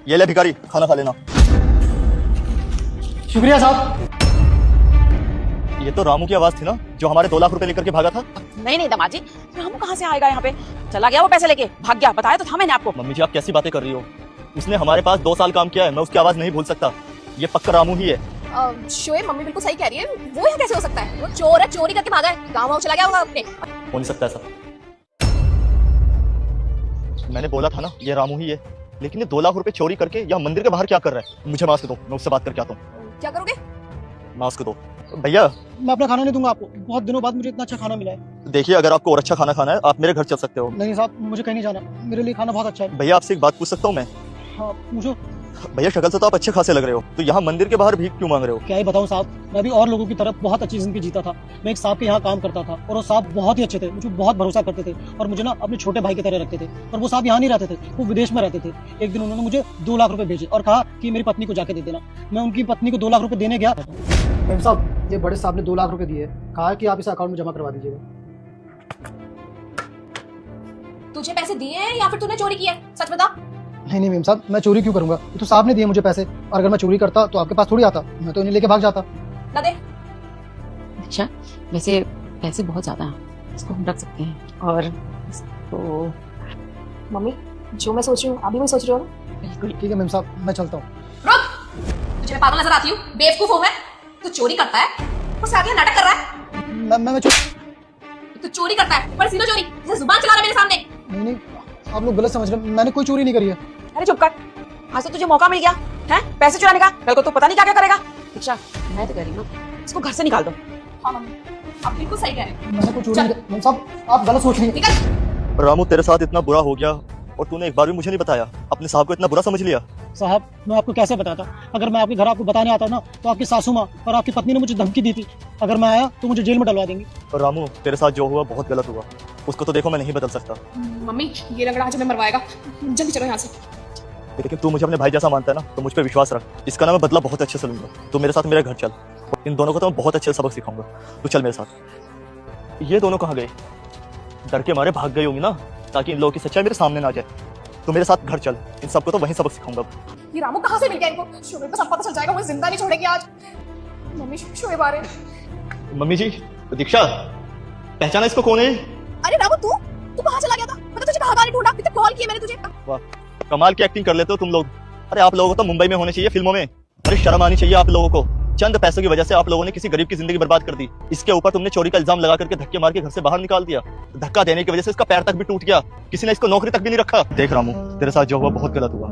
ये ले भिखारी, खाना खा लेना। शुक्रिया साहब। ये तो रामू की आवाज थी ना, जो हमारे 2 लाख रुपए लेकर के भागा था। नहीं नहीं दामाद जी, रामू कहाँ से आएगा यहाँ पे? चला गया वो पैसे लेके, भाग गया। बताया तो था मैंने आपको। मम्मी जी आप कैसी बातें कर रही हो? उसने हमारे पास 2 साल काम किया है, मैं उसकी आवाज नहीं भूल सकता। ये पक्का रामू ही है। शोएब मम्मी बिल्कुल सही कह रही है, वो यहाँ कैसे हो सकता है? वो चोर है, चोरी करके भागा है, गाँव चला गया होगा अपने। हो नहीं सकता ऐसा। मैंने बोला था ना ये रामू ही है, लेकिन ये 2 लाख रुपए चोरी करके यहाँ मंदिर के बाहर क्या कर रहा है? मुझे मास्क दो, मैं उससे बात करके आता हूँ। क्या करोगे? मास्क दो भैया। मैं अपना खाना नहीं दूंगा आपको, बहुत दिनों बाद मुझे इतना अच्छा खाना मिला है। देखिए अगर आपको और अच्छा खाना खाना है आप मेरे घर चल सकते हो। नहीं साहब, मुझे कहीं नहीं जाना, मेरे लिए खाना बहुत अच्छा है। भैया आपसे एक बात पूछ सकता हूँ मैं? हाँ पूछो। भैया शक्ल से तो आप अच्छे खासे लग रहे हो, तो यहाँ मंदिर के बाहर भीख क्यों मांग रहे हो? क्या ही बताऊँ साहब, मैं भी और लोगों की तरफ बहुत अच्छी जिंदगी जीता था। मैं एक साहब के यहाँ काम करता था और वो साहब बहुत ही अच्छे थे, मुझे बहुत भरोसा करते थे और मुझे ना अपने छोटे भाई की तरह रखते थे। और वो साहब यहाँ नहीं रहते थे, वो विदेश में रहते थे। एक दिन उन्होंने मुझे 2 लाख रुपए भेजे और कहा कि मेरी पत्नी को जाके दे देना। मैं उनकी पत्नी को 2 लाख रुपए देने गया। मेम साहब, ये बड़े साहब ने 2 लाख रुपए दिए, कहा कि आप इसे अकाउंट में जमा करवा दीजिएगा। तुझे पैसे दिए हैं या फिर तूने चोरी की है? सच बता। नहीं मेम साहब, मैं चोरी क्यों करूंगा? ये तो साहब ने दिए मुझे पैसे, और अगर मैं चोरी करता तो आपके पास थोड़ी आता, मैं तो इन्हें लेके भाग जाता। ना दे। अच्छा वैसे पैसे बहुत ज्यादा हैं, इसको हम रख सकते हैं। और इसको मम्मी जो मैं सोच रही हूँ अभी वही सोच रही हो ना? बिल्कुल। ठीक है मेम साहब, मैं चलता हूँ। रुक, तुझे मैं पागल नजर आती हूँ? बेवकूफ हूँ मैं? तू चोरी करता है, उससे आगे नाटक कर रहा है। मैं तू चोरी करता है पर सीधा चोरी, जैसे जुबान चला रहा है मेरे सामने। नहीं, आप लोग गलत समझ रहे हैं, मैंने कोई चोरी नहीं करी है। अरे चुप कर, आज तो तुझे मौका मिल गया है पैसे चुराने का, कल को तो पता नहीं क्या क्या करेगा। दीक्षा मैं तो कह रही हूँ ना, इसको घर से निकाल दो। हाँ मम्मी, आप बिल्कुल सही कह रहे हैं। मैंने कोई चोरी नहीं करी। मेम साहब आप गलत सोच रही हैं। निकल। रामू तेरे साथ इतना बुरा हो गया और तूने एक बार भी मुझे नहीं बताया, अपने साहब को इतना बुरा समझ लिया। साहब मैं आपको कैसे बताता? अगर मैं आपके घर आपको बताने आता ना तो आपकी सासू माँ और आपकी पत्नी ने मुझे धमकी दी थी, अगर मैं आया तो मुझे जेल में डलवा देंगी। और रामू तेरे साथ जो हुआ बहुत गलत हुआ, उसको तो देखो मैं नहीं बदल सकता। मम्मी ये लंगड़ा आज हमें मरवाएगा, जल्दी चलो यहाँ से। लेकिन तू मुझे अपने भाई जैसा मानता है ना, तो मुझ पर विश्वास रख, इसका ना मैं बदला बहुत अच्छे से लूंगा। तू मेरे साथ मेरे घर चल, इन दोनों को तो मैं बहुत अच्छे सबक सिखाऊंगा। तू चल मेरे साथ। ये दोनों कहाँ गए? डर के मारे भाग गई होंगी ना, ताकि इन लोगों की सच्चाई मेरे सामने ना आ जाए। तू मेरे साथ घर चल, इन सबको तो वहीं सबक सिखाऊंगा। ये रामू कहाँ से मिल गया इनको? शोएब को सब पता चल जाएगा, वो जिंदा नहीं छोड़ेगी आज। मम्मी शोएब आ रहे हैं। मम्मी जी, दीक्षा पहचाना इसको कौन है? अरे रामू तू कहाँ चला गया था? मैं तुझे कहाँ ढूंढा, कितने कॉल किए मैंने तुझे। वाह कमाल की एक्टिंग कर लेते हो तुम लोग। अरे आप लोगों को तो मुंबई में होने चाहिए, फिल्मों में। अरे शर्म आनी चाहिए आप लोगों को। चंद पैसों की वजह से आप लोगों ने किसी गरीब की जिंदगी बर्बाद कर दी। इसके ऊपर तुमने चोरी का इल्जाम लगा करके धक्के मार के घर से बाहर निकाल दिया। धक्का देने की वजह से इसका पैर तक भी टूट गया, किसी ने इसको नौकरी तक भी नहीं रखा। देख रामू तेरे साथ जो हुआ बहुत गलत हुआ।